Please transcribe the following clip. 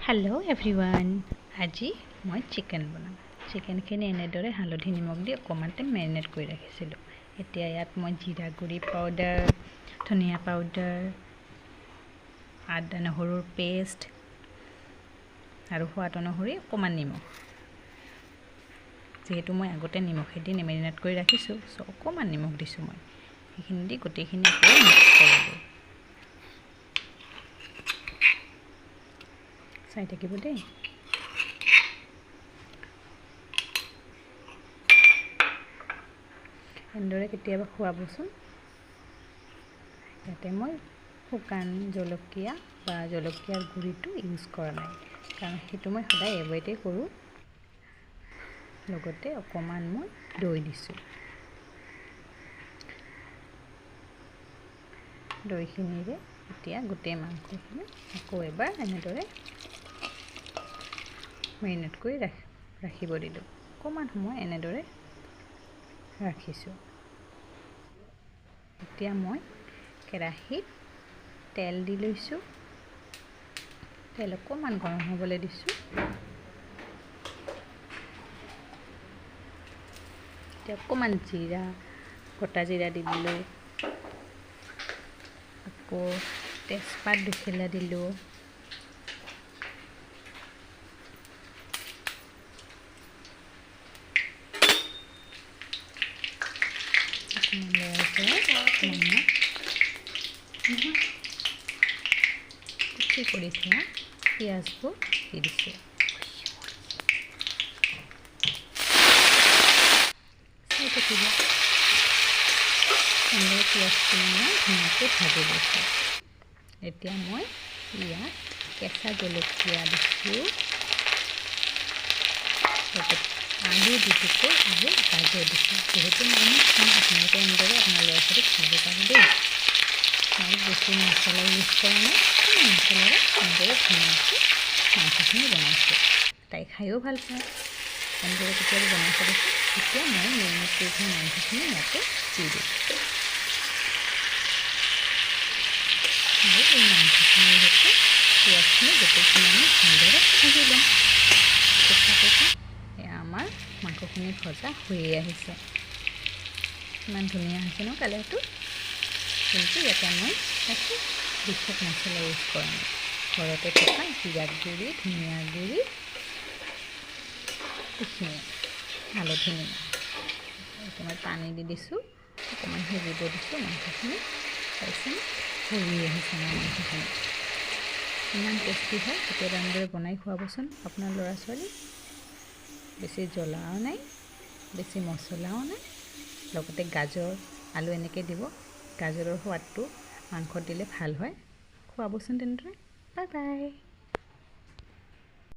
Hello' everyone. আজি মই chicken বনাম। চিকেনখিনি এনেদৰে হালধি নিমখ দি অকণমান টাইম মেৰিনেট কৰি ৰাখিছিলোঁ। এতিয়া ইয়াত মই জিৰা গুড়ি পাউডাৰ, ধনিয়া পাউডাৰ, আদা নহৰুৰ পেষ্ট আৰু সোৱাদ অনুসৰি অকণমান নিমখ, যিহেতু মই আগতে নিমখেদি মেৰিনেট কৰি ৰাখিছোঁ অকণমান নিমখ দিছোঁ। মই সেইখিনি দি গোটেইখিনি আকৌ মিক্স কৰিলোঁ। চাই থাকিব দেই। এনেদৰে কেতিয়াবা খুৱাবচোন। ইয়াতে মই শুকান জলকীয়া বা জলকীয়াৰ গুড়িটো ইউজ কৰা নাই, কাৰণ সেইটো মই সদায় এভইডেই কৰোঁ। লগতে অকণমান মই দৈ দিছোঁ। দৈখিনিৰে এতিয়া গোটেই মাংসখিনি আকৌ এবাৰ এনেদৰে মেৰিনেট কৰি ৰাখিব দিলোঁ। অকণমান সময় এনেদৰে ৰাখিছোঁ। এতিয়া মই কেৰাহীত তেল দি লৈছোঁ। তেল অকণমান গৰম হ'বলৈ দিছোঁ। এতিয়া অকণমান জিৰা, গোটা জিৰা দি দিলোঁ। আকৌ তেজপাত দুখিলা দিলোঁ। কুচি কৰি থোৱা পিঁয়াজবোৰ দি দিছোঁ। চাই থাকিব। এনেদৰে পিঁয়াজখিনি মই ধুনীয়াকৈ ভাজি লৈছোঁ। এতিয়া মই ইয়াত কেঁচা জলকীয়া দিছোঁ, আলু দিছোঁ আৰু গাজৰ দিছোঁ। যিহেতু মই খাম, আপোনালোকে এনেদৰে আপোনাৰ ল'ৰা ছোৱালীক খাব পাৰে দেই। মই বেছি মছলা ইউজ কৰা নাই, মছলাৰে এনেদৰে ধুনীয়াকৈ মাংসখিনি বনাইছোঁ। তাই খায়ো ভাল পায়। এনেদৰে কেতিয়াবা বনাই চাবচোন। এতিয়া মই মেৰিনেট কৰি থোৱা মাংসখিনি ইয়াতে দি দিওঁ। আৰু এই মাংসখিনিৰ সৈতে পিঁয়াজখিনি গোটেইখিনি আমি ভালদৰে ভাজি ল'ম। এয়া আমাৰ মাংসখিনি ভজা হৈয়ে আহিছে। ইমান ধুনীয়া হৈছে ন কালাৰটো। কিন্তু ইয়াতে মই একো বিশেষ মছলা ইউজ কৰা নাই। ঘৰতে থকা জিৰা গুড়ি, ধনিয়া গুড়ি, এইখিনি হালধি নিমখ। এতিয়া মই পানী দি দিছোঁ, অকণমান সিজিব দিছোঁ মাংসখিনি। তাৰপিছত ভৰি আহিছে আমাৰ মাংসখিনি। ইমান টেষ্টি হয়। কেতিয়াবা এনেদৰে বনাই খুৱাবচোন আপোনাৰ ল'ৰা ছোৱালীক। বেছি জ্বলাও নাই, বেছি মছলাও নাই। লগতে গাজৰ, আলু এনেকৈ দিব। গাজৰৰ সোৱাদটো মাংসত দিলে ভাল হয়। খুৱাবচোন তেনেদৰে। Bye bye.